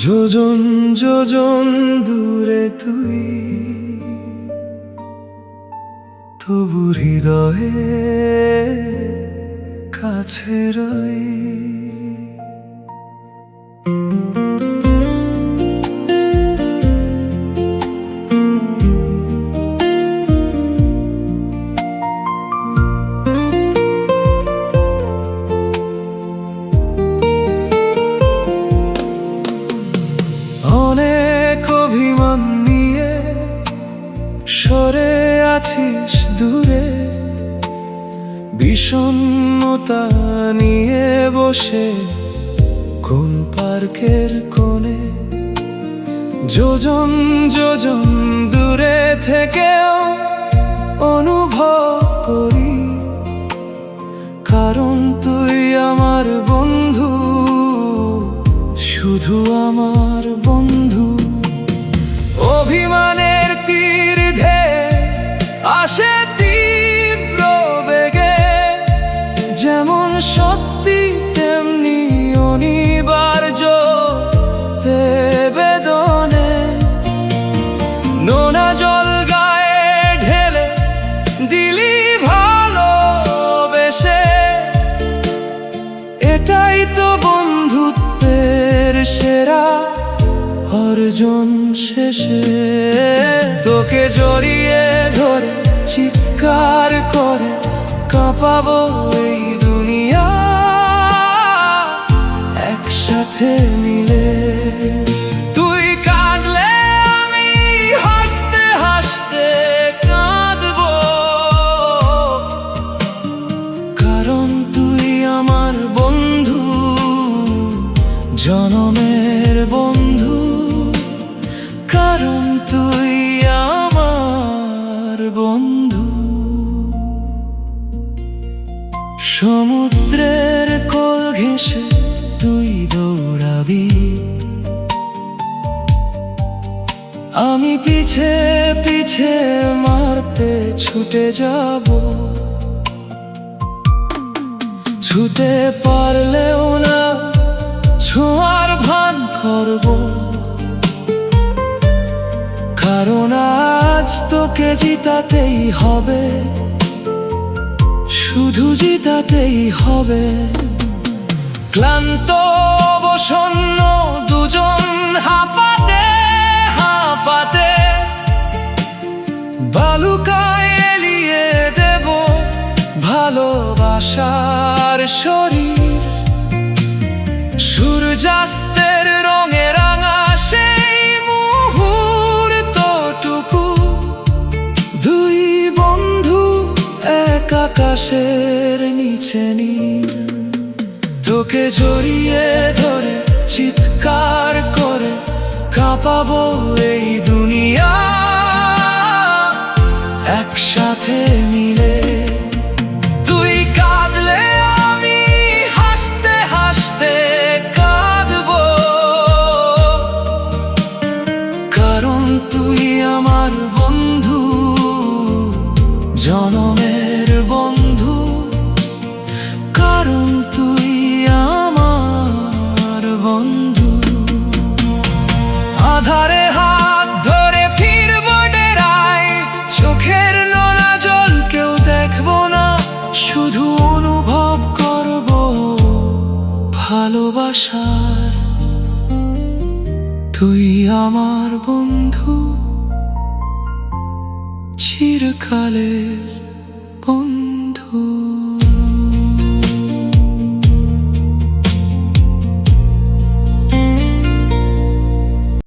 যোজন যোজন দূরে তুই, তবু হৃদয়ে কাছে রই। অনেক অভিমান নিয়ে সরে আছিস দূরে, বিষণ্ণতা নিয়ে বসে কোন পার্কের কোণে। যোজন যোজন দূরে থেকেও অনুভব করি, কারণ তুই আমার বন্ধু, শুধু আমার বন্ধু। অভিমানের তীর ধেয়ে আসে তীব্র বেগে, যেমন সত্যি তেমনি অনিবার্য বেদনে। নোনা জল গায়ে ঢেলে দিলি ভালোবেসে, এটাই তো বন্ধুত্বের সেরা অর্জন শেষে। তোকে জড়িয়ে ধরে চিৎকার করে কাঁপাবো এই দুনিয়া, একসাথে মিলে। তুই কাঁদলে আমি হাসতে হাসতে কাঁদবো, কারণ তুই আমার বন্ধু, জনমের বন্ধু। কারণ তুই আমার বন্ধু। সমুদ্রের কোল ঘেঁষে তুই দৌড়াবি, আমি পিছে পিছে মারতে ছুটে যাব। ছুটে পারলেও না ছোঁয়ার ভান করব, কারণ আজ তোকে জিতাতেই হবে, শুধু জিতাতেই হবে। ক্লান্ত অবসন্ন দুজন হাঁপাতে হাঁপাতে বালুকায় এলিয়ে দেব ভালোবাসার শরীর। সূর্যাস্তের রঙে রাঙা সেই মুহূর্তটুকু, দুই বন্ধু এক আকাশের নিচে নীল। তোকে জড়িয়ে ধরে চিৎকার করে কাঁপাবো এই দুনিয়া, একসাথে মিলে। তুই কাঁদলে আমি হাসতে হাসতে কাঁদবো, কারণ তুই আমার বন্ধু, জনমের বন্ধু। কারণ তুই আমার বন্ধু। আধারে হাত ধরে ফিরবো ডেরায়, চোখের নোনা জল কেউ দেখবো না, শুধু অনুভব করব ভালোবাসার। তুই আমার বন্ধু, চিরকালের বন্ধু।